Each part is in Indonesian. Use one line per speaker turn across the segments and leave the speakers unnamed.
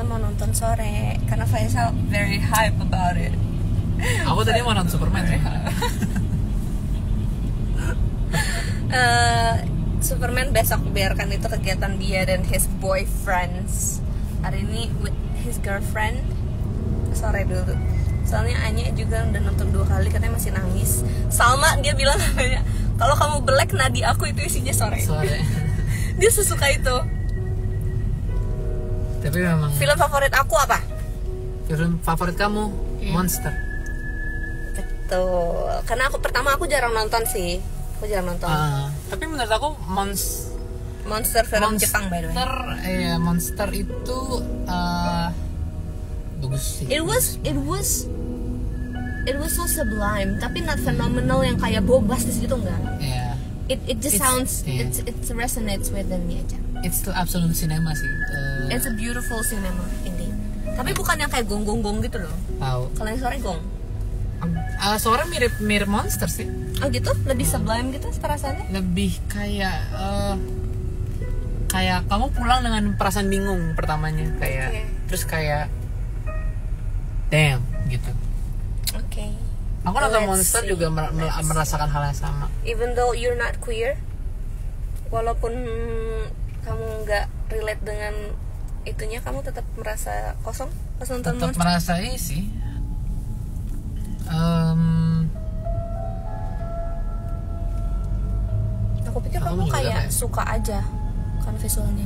mau nonton sore karena Faisal very hype about it.
Aku tadi mau nonton Superman sih.
Superman besok, biarkan itu kegiatan dia dan his boyfriends. Hari ini with his girlfriend sore dulu. Soalnya Anya juga udah nonton 2 kali, katanya masih nangis. Salma dia bilang katanya, kalau kamu black nadi aku itu isinya sore. Dia sesuka itu.
Tapi memang.
Film favorit aku apa?
Film favorit kamu Monster.
Betul. Karena aku jarang nonton sih. Aku jarang nonton.
Tapi menurut aku
Monster film Jepang by the way.
Monster itu bagus sih.
It was so sublime, tapi not phenomenal yang kayak bombastis gitu enggak.
Yeah.
It just sounds it resonates within me aja.
It's still absolute cinema sih.
It's a beautiful cinema indeed. Tapi bukan yang kayak gong gitu loh.
Tahu.
Kalau yang sore gong.
Suara mirip Monster sih.
Oh gitu? Lebih sublime gitu perasaannya?
Lebih kayak kayak kamu pulang dengan perasaan bingung pertamanya, kayak terus kayak damn gitu.
Oke.
Aku nonton Monster juga merasakan hal yang sama.
Even though you're not queer, walaupun kamu nggak relate dengan itunya, kamu tetap merasa kosong pas nonton Monster.
Tetap merasa ini sih.
Aku pikir kamu kayak suka aja kan visualnya.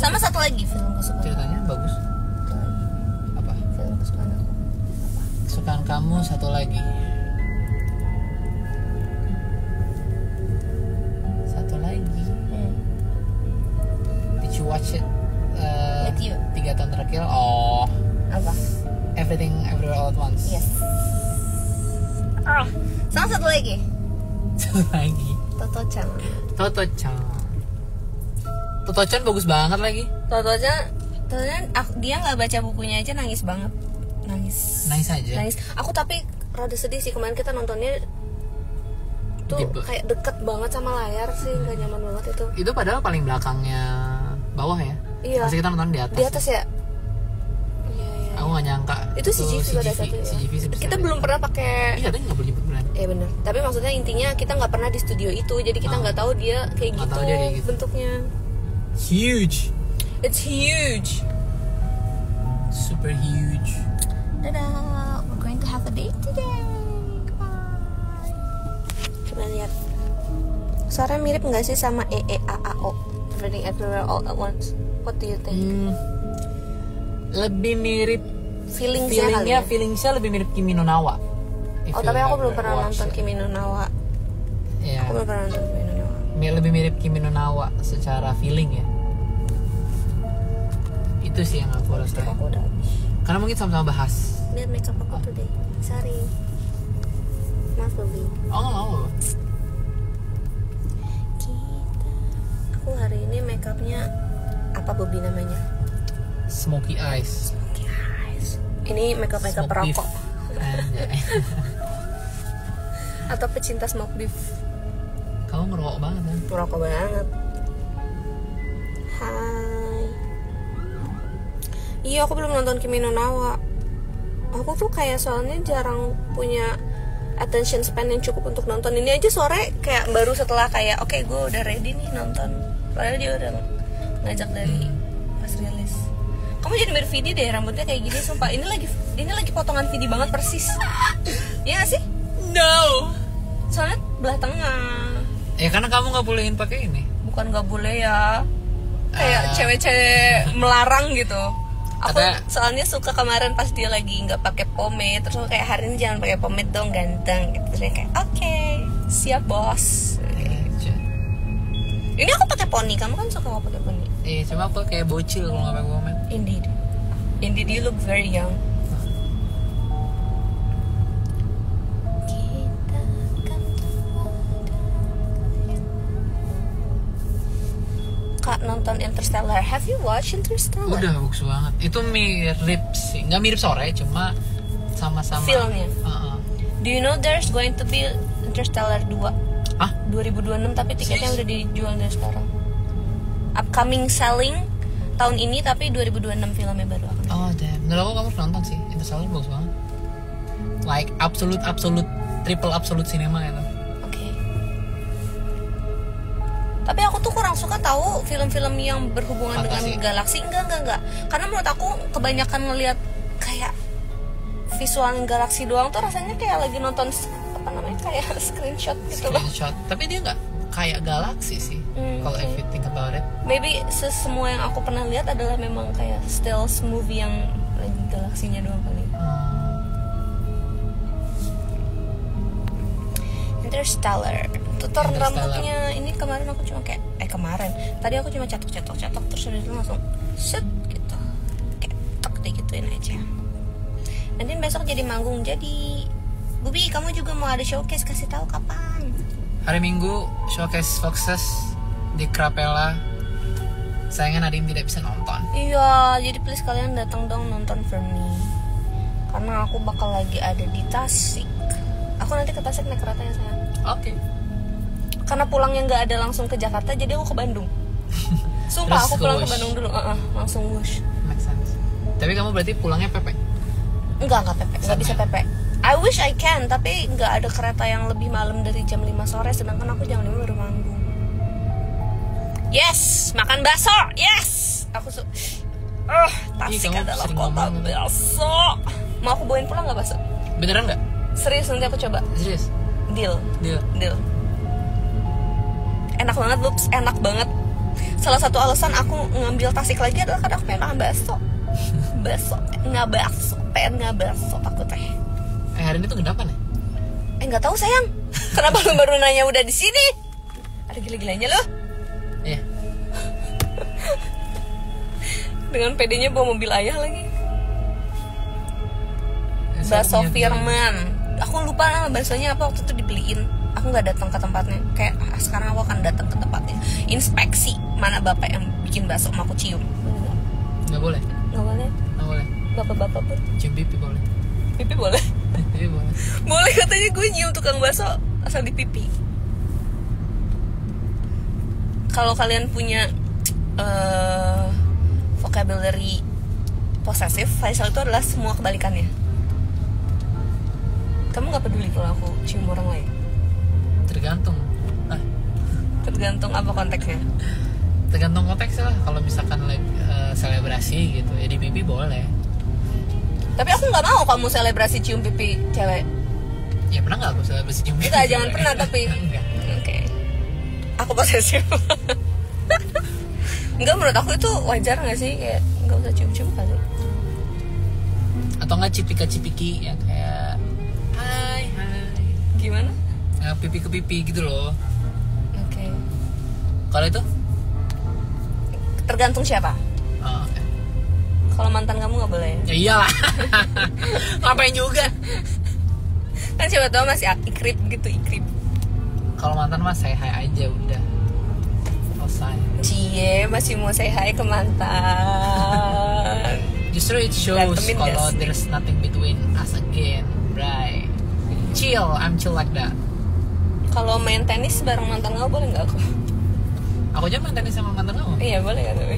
Sama satu lagi film kesukaan.
Ceritanya bagus. Apa?
Film kesukaan aku.
Kesukaan kamu satu lagi. Did you watch it?
With you.
3 tahun terakhir.
Apa?
Everything Everywhere All at Once.
Yes. Sama satu lagi.
Toto-chan bagus banget lagi.
Toto-chan dia nggak baca bukunya aja nangis banget. Nangis aja. Aku tapi rada sedih sih, kemarin kita nontonnya tuh kayak deket banget sama layar sih, nggak nyaman banget itu.
Itu padahal paling belakangnya bawah ya.
Iya.
Pasti kita nonton di atas.
Di atas ya.
Aku nggak nyangka
itu CGV pada saat itu. Kita belum pernah pakai.
Iya, tadi nggak boleh nyebut brand.
Iya benar. Tapi maksudnya intinya kita nggak pernah di studio itu, jadi kita nggak tahu dia kayak gitu bentuknya.
Huge.
It's huge.
Super huge.
Dadah, we're going to have a date today. Bye. Coba lihat. Suara mirip nggak sih sama EEAAO? Everything Everywhere All at Once. What do you think?
Lebih mirip
feelingnya
lebih mirip Kimi no Na wa.
Tapi aku belum pernah nonton Kimi no Na wa.
Iya.
Aku belum pernah nonton Kimi no Na wa.
Lebih mirip Kimi no Na wa secara feeling ya. Itu sih yang aku rasain.
Aku udah habis.
Karena mungkin sama-sama bahas.
Lihat makeup aku today. Sorry. Maaf Bobby.
Nggak mau.
Aku hari ini makeupnya apa Bobby namanya?
Smoky eyes.
Ini makeup perokok. Atau pecinta smoke beef.
Kamu ngerokok banget kan?
Merokok banget. Hai. Iya, aku belum nonton Kimi no Na wa. Aku tuh kayak soalnya jarang punya attention span yang cukup untuk nonton ini aja. Sore kayak baru setelah kayak oke, gue udah ready nih nonton. Padahal dia udah ngajak dari pas rilis. Kamu jadi mirip Vidi deh, rambutnya kayak gini sumpah. Ini lagi potongan Vidi banget persis. Iya gak sih?
No.
Soalnya belah tengah.
Ya karena kamu nggak bolehin pakai ini.
Bukan nggak boleh ya. Kayak cewek-cewek melarang gitu. Aku soalnya suka kemarin pas dia lagi nggak pakai pomade, terus aku kayak hari ini jangan pakai pomade dong, ganteng gitu. Terus dia kayak oke, siap bos. Ini aku pakai poni, kamu kan suka nggak pakai poni?
Cuma aku kayak bocil kalau nggak pakai pomade.
Indeed you look very young. Kak nonton Interstellar, have you watched Interstellar?
Udah bagus banget. Itu mirip sih, nggak mirip sore, cuma sama-sama.
Filmnya. Do you know there's going to be Interstellar 2? 2026 tapi tiketnya udah dijual dari sekarang. Upcoming selling tahun ini tapi 2026 filmnya baru aku nonton.
Oh damn, menurut aku kamu harus nonton sih. Interstellar bagus banget. Like absolute triple absolute cinema itu.
Oke. Tapi aku tuh kurang suka tahu film-film yang berhubungan
Fantasi.
dengan galaksi. Enggak. Karena menurut aku kebanyakan ngelihat kayak visual galaksi doang tuh rasanya kayak lagi nonton apa namanya kayak screenshot gitu loh.
Screenshot. Tapi dia nggak kayak galaksi sih. Kalau if you think about it.
Maybe semua yang aku pernah lihat adalah memang kayak stills movie yang lagi galaksinya doang kali. Interstellar. Tutor rambutnya ini kemarin aku cuma kayak tadi aku cuma cetok terus udah itu langsung set gitu kayak tok digituin aja. Nanti besok jadi manggung jadi Bubi, kamu juga mau ada showcase, kasih tahu kapan?
Hari Minggu showcase Foxes di Krapela. Sayangnya Nadine tidak bisa nonton.
Iya, jadi please kalian datang dong nonton for me. Karena aku bakal lagi ada di Tasik. Aku nanti ke Tasik naik kereta ya sayang.
Oke.
Karena pulangnya nggak ada langsung ke Jakarta, jadi aku ke Bandung. Sumpah aku pulang ke Bandung dulu, langsung wush.
Make sense. Tapi kamu berarti pulangnya PP?
Enggak PP, nggak bisa PP. I wish I can, tapi nggak ada kereta yang lebih malam dari jam 5 sore, sedangkan aku jam 5 baru manggung. Yes, makan bakso, yes. Aku Tasik adalah kota bakso. Mau aku bawain pulang nggak bakso?
Beneran nggak?
Serius, nanti aku coba.
Serius?
Deal. Enak banget, Loops, enak banget. Salah satu alasan aku ngambil Tasik lagi adalah karena aku pengen makan bakso. Pengen bakso aku teh.
Hari ini tuh kenapa nih?
Nggak tahu sayang. Kenapa lu baru nanya udah di sini? Ada gila-gilanya lo.
Iya.
Dengan pedenya bawa mobil ayah lagi. Bakso Firman. Aku lupa nama baksonya apa, waktu itu dibeliin. Aku nggak datang ke tempatnya. Kayak sekarang aku akan datang ke tempatnya. Inspeksi mana bapak yang bikin bakso, mau aku cium.
Nggak boleh.
Nggak boleh. Bapak-bapak pun.
Cium pipi boleh.
Pipi boleh.
Pipi boleh.
Boleh katanya, gue nyium tukang bakso asal di pipi. Kalau kalian punya vocabulary posesif, Faisal itu adalah semua kebalikannya. Kamu nggak peduli kalau aku cium orang lain?
Tergantung.
Tergantung apa konteksnya?
Tergantung konteksnya lah. Kalau misalkan selebrasi gitu, ya di pipi boleh.
Tapi aku nggak mau kamu selebrasi cium pipi cewek.
Ya pernah nggak aku selebrasi cium pipi?
Enggak, jangan pernah tapi.
Enggak.
Oke. Aku posesif. Enggak, menurut aku itu wajar nggak sih? Kayak nggak usah cium-cium kali.
Atau nggak cipika-cipiki yang kayak hai.
Gimana?
Pipi ke pipi gitu loh.
Oke.
Kalau itu?
Tergantung siapa.
Oh, okay.
Kalau mantan kamu nggak boleh.
Ya iyalah. Ngapain juga?
Kan siapa tahu masih ikrip gitu, ikrip.
Kalau mantan mah say hi aja udah. Selesai.
Cie, masih mau say hi ke mantan.
Justru it shows kalau there's nothing between us again, right? Chill, I'm chill like that.
Kalau main tenis bareng mantan kamu boleh nggak aku?
Aku aja main tenis sama mantan kamu.
Iya boleh nggak tapi?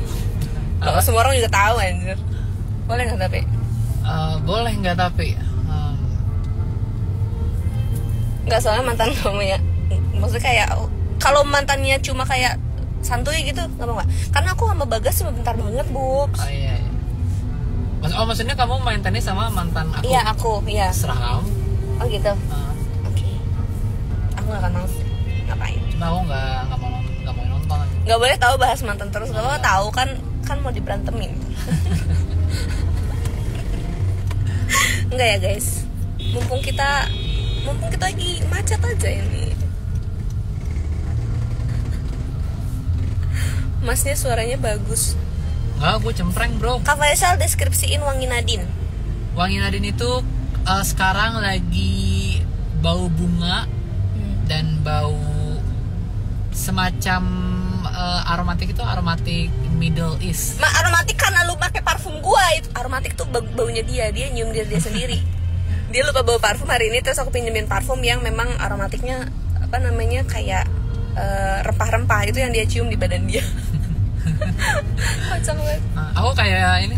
Kalau semua orang juga tahu anjir. Boleh nggak tapi?
Boleh nggak tapi?
Nggak, soalnya mantan kamu ya. Maksudnya kayak kalau mantannya cuma kayak santuy gitu nggak mau nggak? Karena aku sama Bagas cuma bentar banget, Bubs.
Oh iya. Maksudnya kamu main tenis sama mantan aku?
Iya aku, iya.
Serah kamu.
Oh gitu. Oke. Aku nggak akan mau ngapain.
Cuma aku nggak mau nonton.
Nggak boleh tahu bahas mantan terus. Kalau tahu kan mau diberantemin. Enggak ya guys. Mumpung kita lagi macet aja ini. Masnya suaranya bagus.
Nggak, gue cempreng bro.
Kak Faisal deskripsiin Wangi Nadine.
Wangi Nadine itu sekarang lagi bau bunga dan bau semacam aromatik itu aromatik Middle East.
Aromatik karena lu pakai parfum gua. Itu aromatik tuh baunya dia nyium dia sendiri. Dia lupa bawa parfum hari ini, terus aku pinjemin parfum yang memang aromatiknya apa namanya kayak rempah-rempah itu yang dia cium di badan dia. Kocak banget.
Aku kayak ini,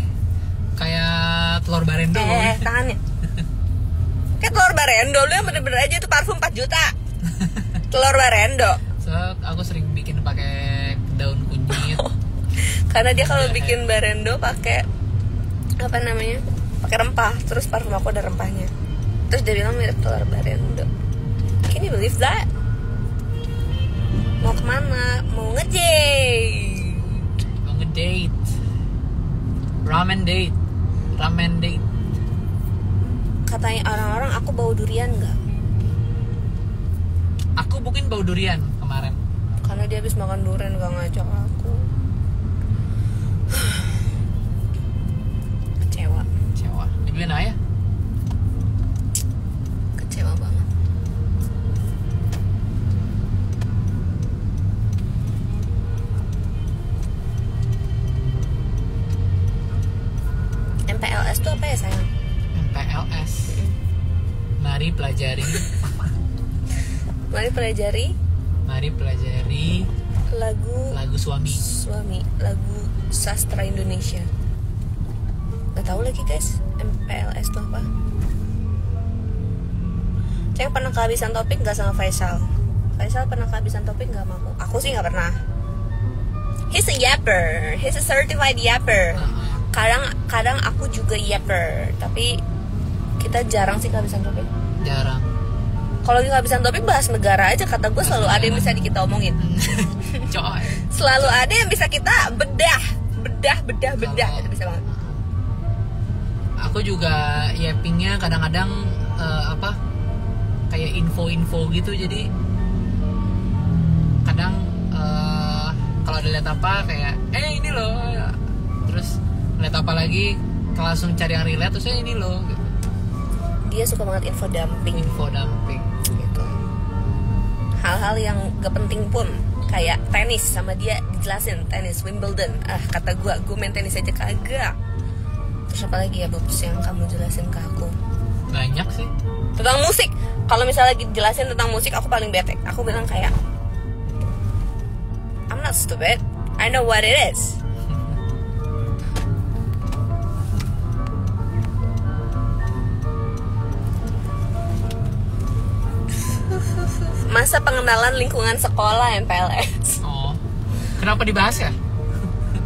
kayak telur barendo.
Tangannya kayak telur barendo, lu yang bener-bener aja itu parfum 4 juta. Telur barendo.
So, aku sering bikin pakai daun kunyit.
Karena dia kalau bikin barendo pakai apa namanya, pakai rempah, terus parfum aku ada rempahnya, terus dia bilang mirip telur barendo. Can you believe that? Mau kemana? Mau ngedate.
Mau ngedate. Ramen date.
Katanya orang-orang aku bau durian nggak?
Aku mungkin bau durian kemarin.
Karena dia habis makan durian gak ngajak aku. Kecewa.
Dibeliin ayah.
Kecewa banget. MPLS tuh apa ya sayang?
MPLS. Mari pelajari lagu suami,
lagu sastra Indonesia. Gak tahu lagi guys, MPLS itu apa? Saya pernah kehabisan topik gak sama Faisal? Faisal pernah kehabisan topik gak sama aku? Aku sih gak pernah. He's a yapper, he's a certified yapper. Kadang aku juga yapper, tapi kita jarang sih kehabisan topik.
Jarang.
Kalau lagi kehabisan topik bahas negara aja, kata gue selalu ada yang bisa kita omongin.
Coy.
Selalu ada yang bisa kita bedah. Itu bisa banget.
Aku juga yappingnya kadang-kadang kayak info gitu, jadi kadang kalau ada lihat apa kayak ini loh, terus lihat apa lagi langsung cari yang relate, terus ini loh gitu.
Dia suka banget info dumping gitu. Hal-hal yang gak penting pun, kayak tenis sama dia dijelasin, tenis Wimbledon. Kata gue main tenis aja kagak. Terus apa lagi ya Bobs yang kamu jelasin ke aku?
Banyak sih.
Tentang musik. Kalau misalnya lagi jelasin tentang musik, aku paling bete. Aku bilang kayak, I'm not stupid, I know what it is. Masa pengenalan lingkungan sekolah MPLS.
Oh, kenapa dibahas ya?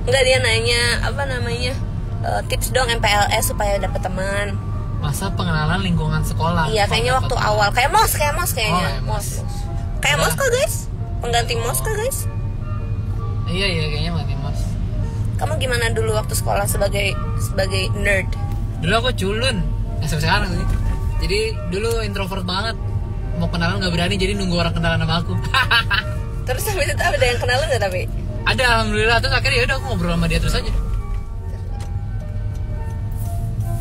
Enggak, dia nanya apa namanya, tips dong MPLS supaya dapet teman.
Masa pengenalan lingkungan sekolah.
Iya, kayaknya waktu awal kayak mos kayaknya.
Mos.
Kayak mos kah guys? Pengganti mos kah guys?
Iya kayaknya pengganti mos.
Kamu gimana dulu waktu sekolah sebagai nerd?
Dulu aku culun, sampai sekarang sih. Jadi dulu introvert banget. Mau kenalan nggak berani, jadi nunggu orang kenalan sama aku.
Terus habis itu ada yang kenalan nggak tapi?
Ada, alhamdulillah. Terus akhirnya yaudah aku ngobrol sama dia terus aja.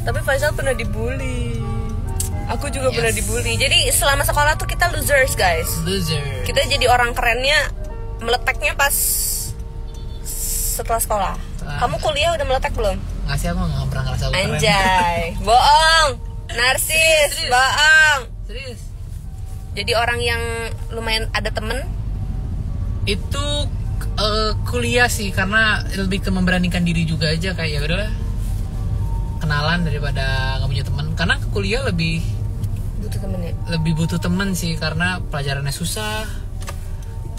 Tapi Faisal pernah dibully. Aku juga pernah dibully. Jadi selama sekolah tuh kita losers guys. Kita jadi orang kerennya meleteknya pas setelah sekolah. Kamu kuliah udah meletek belum?
Nggak sih, aku nggak pernah ngerasa keren.
Anjay, bohong, narsis, bohong.
Serius.
Jadi orang yang lumayan ada temen.
Itu kuliah sih, karena lebih ke memberanikan diri juga aja, kayak ya udahlah kenalan daripada nggak punya teman. Karena kuliah lebih
butuh temen ya?
Lebih butuh temen sih, karena pelajarannya susah,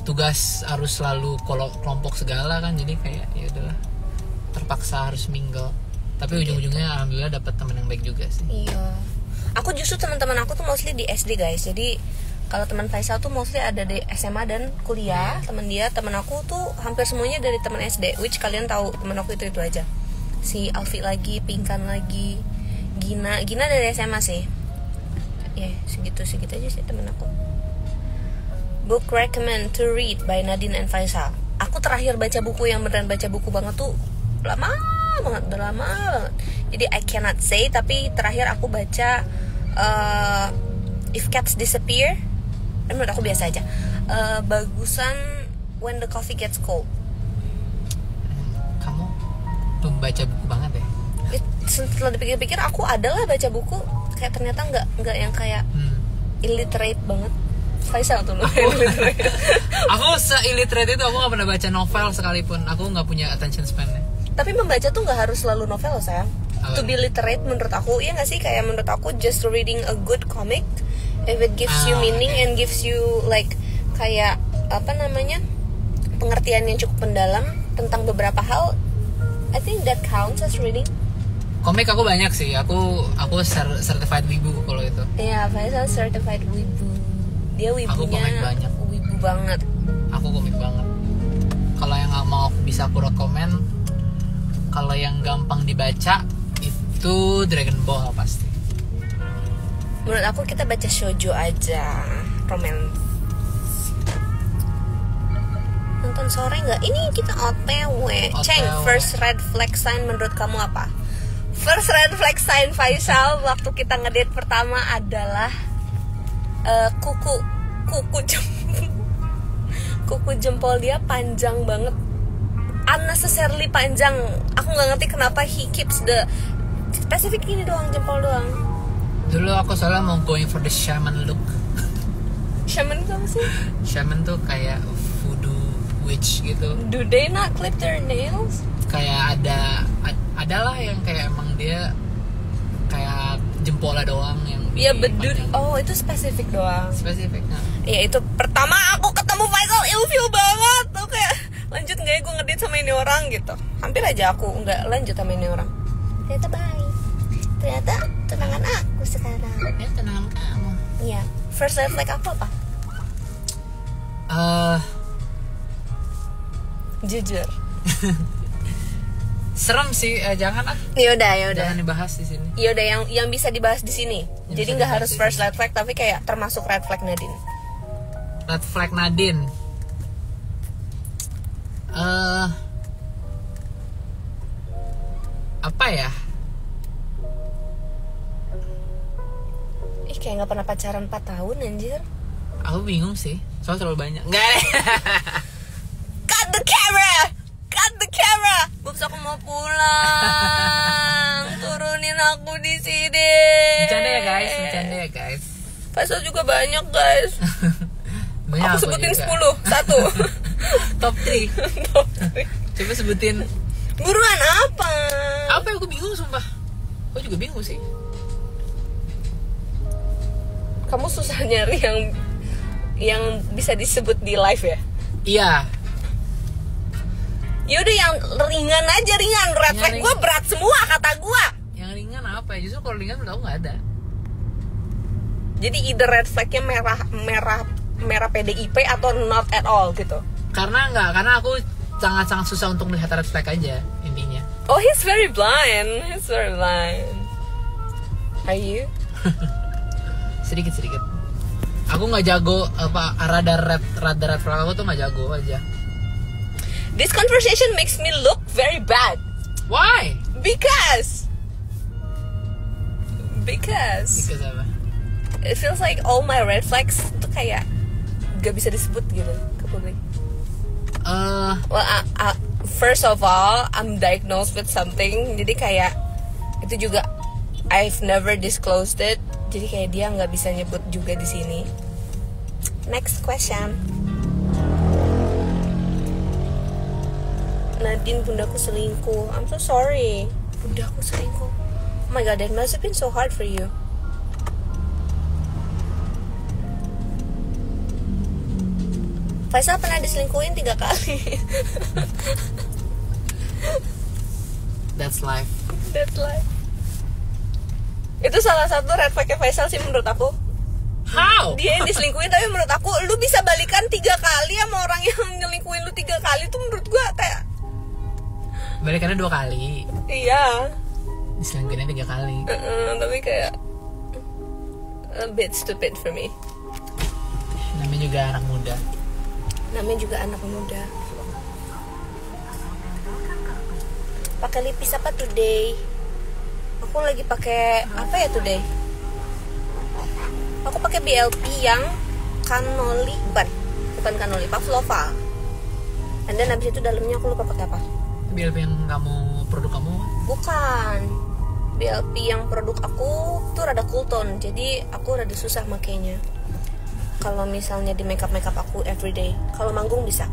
tugas harus selalu kelompok segala kan, jadi kayak ya udahlah terpaksa harus mingle. Tapi ujung-ujungnya alhamdulillah dapat teman yang baik juga sih.
Iya. Aku justru teman-teman aku tuh mostly di SD guys. Jadi kalau teman Faisal tuh mostly ada di SMA dan kuliah. Teman aku tuh hampir semuanya dari teman SD. Which kalian tahu teman aku itu aja. Si Alfi lagi, Pinkan lagi, Gina dari SMA sih. Ya segitu aja sih teman aku. Book recommend to read by Nadine and Faisal. Aku terakhir baca buku yang beneran baca buku banget tuh udah lama banget. Jadi I cannot say, tapi terakhir aku baca If Cats Disappear. Menurut aku biasa aja. Bagusan When the Coffee Gets Cold.
Kamu pembaca buku banget ya?
Setelah dipikir-pikir aku adalah baca buku, kayak ternyata nggak yang kayak illiterate banget. Faisal tuh illiterate.
Aku se-illiterate itu, aku gak pernah baca novel sekalipun. Aku gak punya attention span-nya.
Tapi membaca tuh nggak harus selalu novel, sayang. To be literate menurut aku, iya nggak sih, kayak menurut aku just reading a good comic, if it gives you meaning and gives you like kayak apa namanya, pengertian yang cukup mendalam tentang beberapa hal, I think that counts as reading.
Komik aku banyak sih. Aku certified wibu kalau itu.
Iya, Faisal certified wibu. Dia wibunya.
Aku komik banyak.
Wibu banget.
Aku komik banget. Kalau yang nggak mau bisa aku rekomen, kalau yang gampang dibaca itu Dragon Ball pasti.
Menurut aku kita baca shoujo aja, romance. Nonton sore nggak? Ini kita OTW. Ceng, first red flag sign menurut kamu apa? First red flag sign Faisal waktu kita ngedate pertama adalah kuku jempol dia panjang banget, unnecessarily panjang. Aku nggak ngerti kenapa he keeps the spesifik ini doang, jempol doang.
Dulu aku soalnya mau going for the shaman look.
Shaman itu apa sih?
Shaman tuh kayak voodoo witch gitu.
Do they not clip their nails?
Kayak adalah yang kayak emang dia kayak jempolnya doang yang
iya, bedut. Oh, itu spesifik doang.
Spesifik. Nah.
Ya itu pertama aku ketemu Faisal ilfeel banget. Tuh kayak lanjut nggak ya gue ngedate sama ini orang gitu. Hampir aja aku nggak lanjut sama ini orang. Ternyata baik. Ternyata tunangan aku sekarang.
Ya, tunangan kamu.
Iya. First red flag aku apa? Jujur.
Serem sih, jangan ah.
Yaudah.
Jangan dibahas di sini.
Yaudah, yang bisa dibahas di sini. Jadi nggak harus first red flag, tapi kayak termasuk red flag Nadine.
Red flag Nadine. Apa ya?
Ih, kayak nggak pernah pacaran 4 tahun anjir.
Aku bingung sih, soalnya terlalu banyak. Enggak.
Cut the camera. Boobs, aku mau pulang. Turunin aku di sini.
Bercanda ya guys.
Faisal juga banyak, guys.
Banyak
aku sebutin
juga.
10. 1.
Top 3. Coba sebutin.
Buruan apa?
Apa yang aku bingung sumpah. Aku juga bingung sih.
Kamu susah nyari yang bisa disebut di live ya?
Iya.
Yaudah yang ringan aja, ringan. Red flag gue berat semua kata gue.
Yang ringan apa ya? Justru kalau ringan menurut aku nggak ada.
Jadi either red flagnya merah PDIP atau not at all gitu.
Karena aku sangat susah untuk melihat red flag aja intinya.
Oh, he's very blind. Are you?
sedikit. Aku nggak jago apa radar red flag aku tuh nggak jago aja.
This conversation makes me look very bad.
Why?
Because
apa?
it feels like all my red flags tuh kayak gak bisa disebut gitu ke publik. Well, first of all, I'm diagnosed with something. Jadi kayak itu juga I've never disclosed it. Jadi kayak dia nggak bisa nyebut juga di sini. Next question. Nadine, bundaku selingkuh. I'm so sorry. Bundaku selingkuh. Oh my god, that must have been so hard for you. Faisal pernah diselingkuhin 3 kali.
That's life.
Itu salah satu red flag Faisal sih menurut aku.
How?
Dia yang diselingkuhin, tapi menurut aku lu bisa balikan 3 kali sama orang yang nyelingkuhin lu 3 kali tuh menurut gua kayak
balikannya 2 kali.
Iya.
Diselingkuhinnya 3 kali.
Tapi kayak a bit stupid for me.
Namanya juga anak muda. Pakai lipis apa today? Aku lagi pakai apa ya today? Aku pakai BLP yang Canoli, bukan Canoli, Pavlova. And then abis itu dalamnya aku lupa pakai apa. BLP yang produk kamu?
Bukan. BLP yang produk aku tuh rada cool tone, jadi aku rada susah makainya. kalau misalnya di makeup aku everyday. Kalau manggung bisa.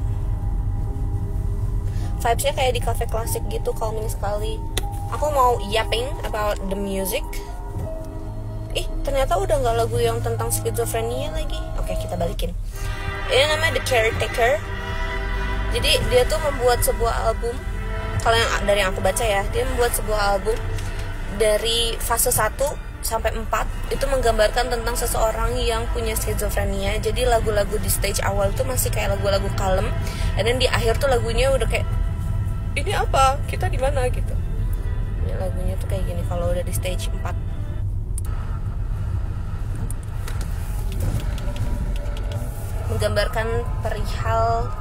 Vibesnya kayak di cafe klasik gitu, calming sekali. Aku mau yapping about the music. Ternyata udah nggak lagu yang tentang skizofrenia lagi. Oke, kita balikin. Ini namanya The Caretaker. Jadi dia tuh membuat sebuah album. Kalau yang dari yang aku baca ya, dia membuat sebuah album dari fase 1 sampai 4 itu menggambarkan tentang seseorang yang punya skizofrenia. Jadi lagu-lagu di stage awal tuh masih kayak lagu-lagu kalem, dan di akhir tuh lagunya udah kayak ini apa? Kita di mana gitu. Ini lagunya tuh kayak gini kalau udah di stage 4. Menggambarkan perihal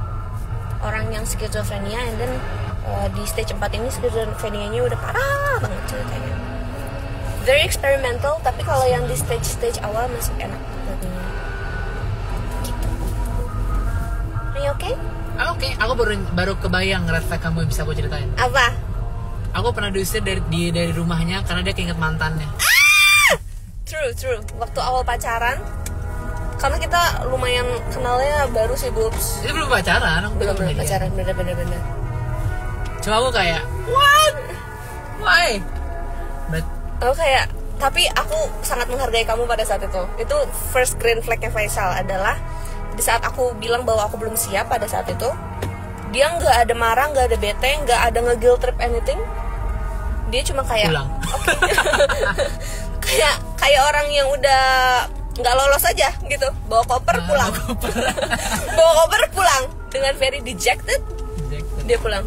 orang yang skizofrenia, and then di stage 4 ini skizofrenianya udah parah banget ceritanya. Very experimental, tapi kalau yang di stage awal masih enak lagunya. Gitu. Are you okay?
Oke, aku baru kebayang red flag kamu yang bisa aku ceritain.
Apa?
Aku pernah diusir dari rumahnya karena dia keinget mantannya.
True. Waktu awal pacaran, karena kita lumayan kenalnya baru sih, Bubs.
Itu belum pacaran, aku
Belum pacaran, bener.
Cuma aku kayak, what? Why? But
Aku kayak, tapi aku sangat menghargai kamu pada saat itu. Itu first green flag-nya Faisal adalah di saat aku bilang bahwa aku belum siap pada saat itu, dia nggak ada marah, nggak ada bete, nggak ada nge-guilt trip anything. Dia cuma kayak
pulang.
Okay. kayak orang yang udah nggak lolos aja gitu, bawa koper pulang. Bawa koper pulang dengan very dejected. Dia pulang.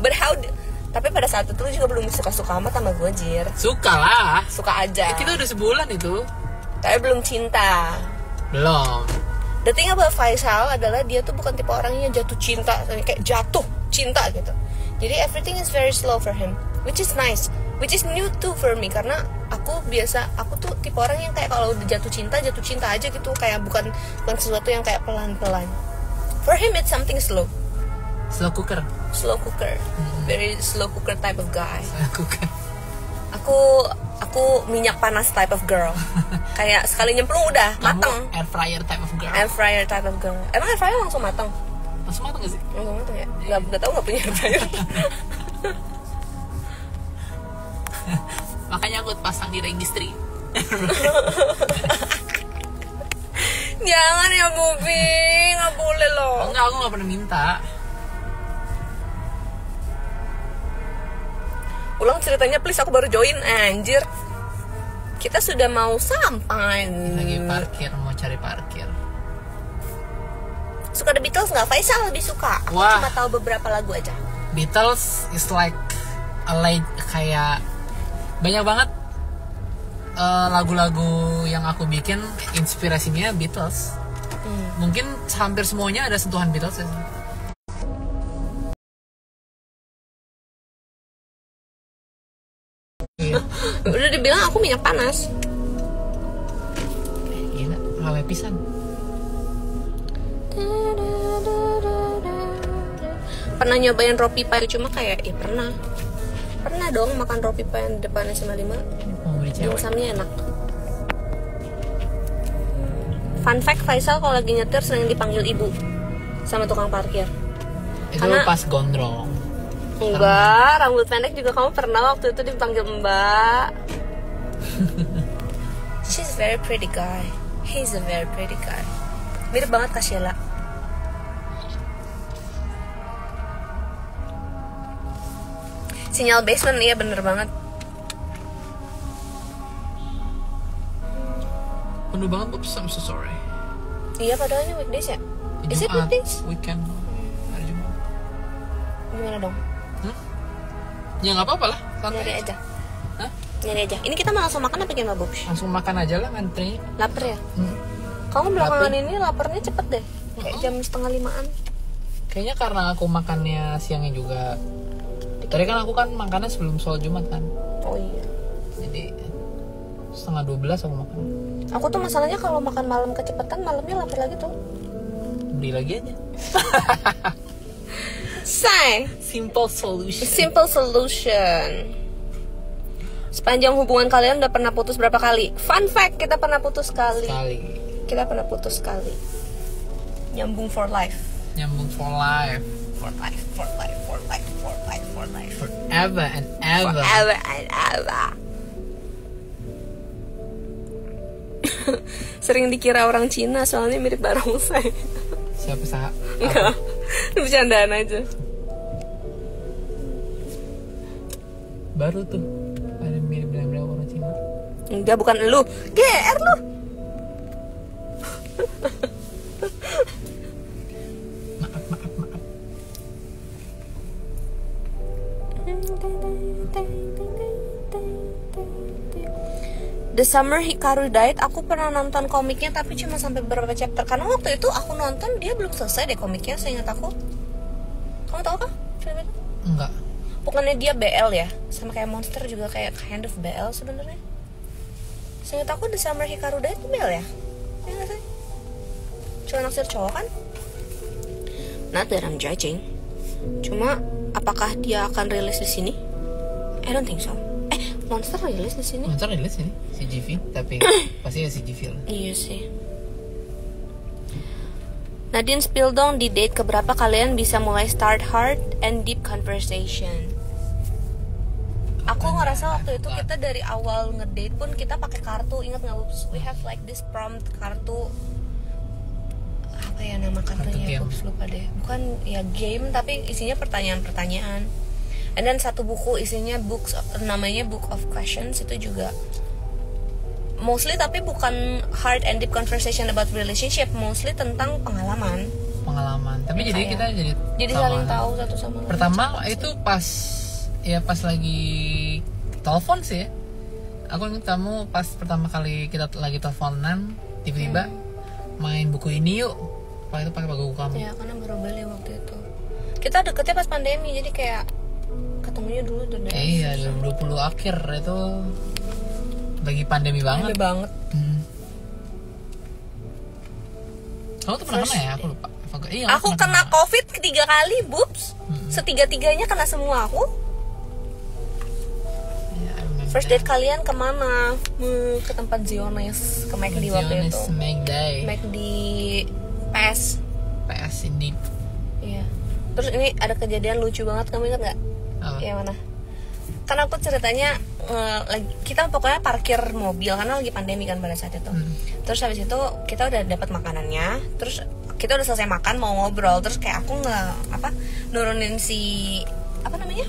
Tapi pada saat itu lu juga belum suka-suka amat sama gue, Jir.
Suka lah.
Suka aja.
Kita udah sebulan itu.
Tapi belum cinta.
Belum.
The thing about Faisal adalah dia tuh bukan tipe orang yang jatuh cinta, kayak jatuh cinta gitu. Jadi everything is very slow for him, which is nice, which is new too for me, karena aku tuh tipe orang yang kayak kalau udah jatuh cinta aja gitu, kayak bukan sesuatu yang kayak pelan-pelan. For him it's something slow. Slow cooker. Very slow cooker type of guy. Aku minyak panas type of girl. Kayak sekali nyemplung udah mateng.
Air fryer type of girl.
Emang air fryer langsung mateng?
Langsung mateng gak sih?
Langsung mateng ya? Gak tau, gak punya air fryer.
Makanya aku pasang di registry.
Jangan ya, Bubi, gak boleh loh.
Enggak, aku gak pernah minta.
Ulang ceritanya please, aku baru join, anjir. Kita sudah mau sampai.
Lagi parkir, mau cari parkir.
Suka The Beatles nggak? Faisal lebih suka. Aku
Wah.
cuma tahu beberapa lagu aja.
Beatles is like kayak banyak banget lagu-lagu yang aku bikin inspirasinya Beatles. Mungkin hampir semuanya ada sentuhan Beatles ya.
Udah dibilang aku minyak panas.
Gila, rawe pisan.
Pernah nyobain roti pie, cuma kayak pernah dong makan roti pie yang depannya 95.
Mau beli cewek.
Dimsumnya enak. Fun fact, Faisal kalau lagi nyetir sering dipanggil ibu sama tukang parkir.
Itu
Karena-
pas gondrong.
Enggak, rambut pendek juga kamu pernah waktu itu dipanggil mbak. She's a very pretty guy. He's a very pretty guy. Mirip banget Kak Sheila. Sinyal basement, iya bener banget.
Penuh banget, oops, I'm so sorry.
Iya, padahal ini weekdays ya? Is it
Jumat,
weekdays?
weekend, hari Jumat.
Gimana dong?
Ya nggak apa-apa lah, santai
Nyari
aja.
aja.
Hah?
Nyari aja. Ini kita mau langsung makan apa gimana, Bobs?
Langsung makan aja lah, ngantri.
Laper ya?
Hmm.
Kamu belakangan ini laparnya cepet deh. Kayak jam 4:30-an.
Kayaknya karena aku makannya siangnya juga. Tadi kan aku kan makannya sebelum sholat Jumat kan.
Oh iya.
Jadi 11:30 aku makan.
Aku tuh masalahnya kalau makan malam kecepatan, malamnya lapar lagi tuh.
Beli lagi aja.
Say,
Simple solution.
simple solution. Sepanjang hubungan kalian udah pernah putus berapa kali? Fun fact, kita pernah putus sekali.
Sekali.
Kita pernah putus sekali. Nyambung for life.
Nyambung for life.
For life, for life, for life, for life, for life.
Forever and ever.
Forever and ever. Sering dikira orang Cina soalnya mirip barongsai.
Siapa sah?
Enggak, bercandaan aja.
Baru tuh ada mirip bilang orang Cina.
Enggak, bukan lu. GR lu.
Maaf.
The Summer Hikaru Died, aku pernah nonton komiknya tapi cuma sampai beberapa chapter. Karena waktu itu aku nonton dia belum selesai deh komiknya, seingat aku. Kamu tahu kan film itu?
Enggak.
Bukannya dia BL ya? Sama kayak Monster juga kayak kind of BL sebenarnya. Seingat aku The Summer Hikaru Died itu BL ya? Ya nggak sih? Cuma naksir cowok kan? Not that I'm judging. Cuma apakah dia akan rilis di sini? I don't think so. Monster rilis di sini.
Monster rilis ini CGV, tapi pasti ya CGV lah.
Iya sih. Nadine, spill dong di date keberapa kalian bisa mulai start hard and deep conversation. Aku ngerasa waktu itu kita dari awal ngedate pun kita pakai kartu, ingat nggak? We have like this prompt kartu, apa ya nama kartunya? Aku lupa deh. Bukan ya game tapi isinya pertanyaan-pertanyaan. And then satu buku isinya namanya Book of Questions, itu juga mostly tapi bukan hard and deep conversation about relationship, mostly tentang pengalaman.
Tapi jadi kita
jadi saling tahu satu sama lain.
Pertama itu pas lagi telepon sih ya. Aku ingat kamu pas pertama kali kita lagi teleponan tiba-tiba main buku ini yuk. Pak itu pakai buku kamu.
Ya karena baru beli waktu itu. Kita deketnya pas pandemi, jadi kayak ketemunya dulu tuh deh.
Iya, 2020 akhir itu lagi pandemi banget. Kamu tuh pernah kena ya? Aku lupa. Iya,
aku kena COVID 3 kali, Bubs. Setiga-tiganya kena semua aku. First date kalian kemana? Ke tempat Ziones, ke McD waktu itu. McD PS
ini.
Iya. Terus ini ada kejadian lucu banget, kamu ingat nggak? Yang mana? Karena aku ceritanya kita pokoknya parkir mobil karena lagi pandemi kan pada saat itu. Terus habis itu kita udah dapat makanannya, terus kita udah selesai makan mau ngobrol, terus kayak aku nurunin si apa namanya?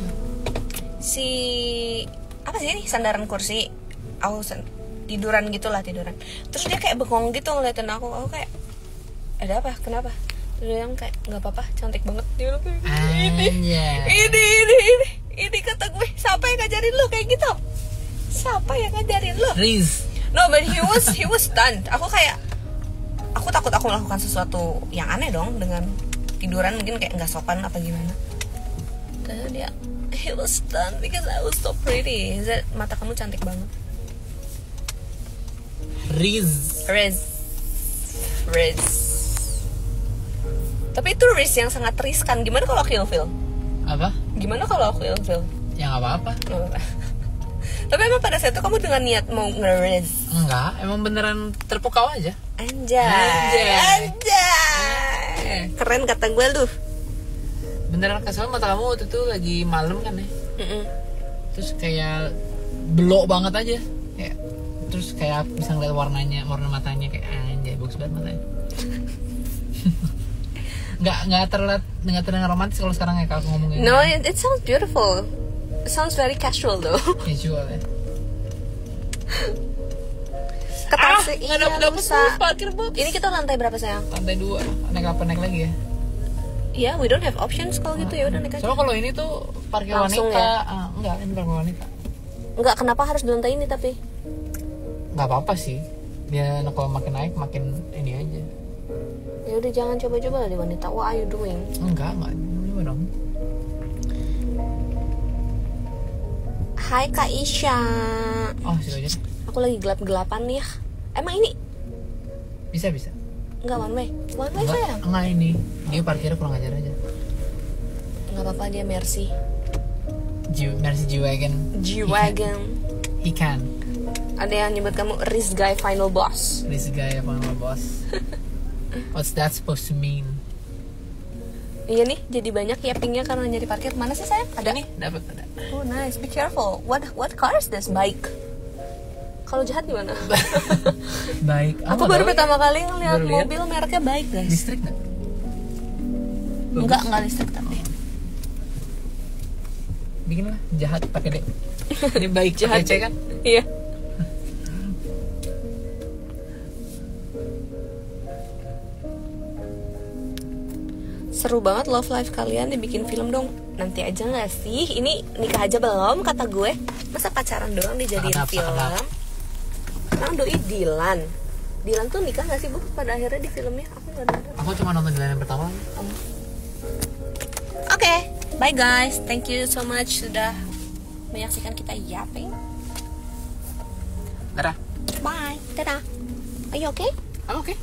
Apa sih ini, sandaran kursi. Aku tiduran. Terus dia kayak bengong gitu ngeliatin aku kayak ada apa? Kenapa? Terus dia kayak nggak apa-apa, cantik banget. Dia bilang ini kata gue, siapa yang ngajarin lu kayak gitu? Siapa yang ngajarin lu?
Riz.
No, but he was stunned. Aku takut aku melakukan sesuatu yang aneh dong dengan tiduran, mungkin kayak nggak sopan apa gimana. Terus dia he was stunned because I was so pretty. Mata kamu cantik banget.
Riz.
Tapi itu risk yang sangat riskan. Gimana kalau aku ilfil?
Apa?
Gimana kalau aku ilfil?
Ya nggak apa-apa.
Tapi emang pada saat itu kamu dengan niat mau nge-risk?
Enggak, emang beneran terpukau aja.
Anjay. Keren kata gue lu.
Beneran kesel, mata kamu waktu itu lagi malam kan ya. Terus kayak belok banget aja. Terus kayak bisa ngeliat warna matanya kayak anjay, bagus banget matanya. nggak terdengar romantis kalau sekarang ya kalau aku ngomongin.
No, it sounds beautiful. It sounds very casual though.
Casual ya.
Ketasik
nggak dapet parkir box.
Ini kita lantai berapa sayang?
Lantai 2. Naik apa naik lagi ya?
Iya, we don't have options kalau gitu, ya udah naik aja.
Soalnya kalau ini tuh parkir
langsung
wanita.
Ya?
Enggak, ini parkir wanita.
Enggak, kenapa harus di lantai ini tapi?
Nggak apa-apa sih. Dia kalau makin naik makin ini aja.
Ya udah jangan coba-coba lah di wanita. What are you doing?
Enggak coba dong.
Hai Kak Isya.
Oh, situ aja.
Aku lagi gelap-gelapan nih ya. Emang ini?
Bisa.
Enggak one way sayang.
Enggak ini. Dia parkirnya kurang ajar aja.
Enggak apa-apa, dia Mercy.
Mercy G-Wagon. He can.
Ada yang nyebut kamu Riz Guy Final Boss.
Riz Guy Final Boss. What's that supposed to mean?
Iya nih, jadi banyak yappingnya karena nyari parkir. Mana sih sayang? Ada
Nih, dapat ada.
Oh nice, be careful. What car is this? Bike. Kalau jahat gimana?
Baik.
Aku baru pertama kali ngeliat mobil mereknya Bike guys.
Listrik nggak?
Enggak listrik tapi.
Bikin lah jahat pakai D. Ini baik
Jahat
pakai C kan?
Iya. Seru banget love life kalian, dibikin film dong. Nanti aja gak sih? Ini nikah aja belum kata gue. Masa pacaran doang dijadiin film? Sekarang doi Dilan tuh nikah gak sih Bu pada akhirnya di filmnya? Aku gak nonton.
Aku cuma nonton Dilan yang pertama.
Oke, bye guys. Thank you so much sudah menyaksikan kita yapping.
Dadah.
Bye. Dadah. Are you okay?
Oke.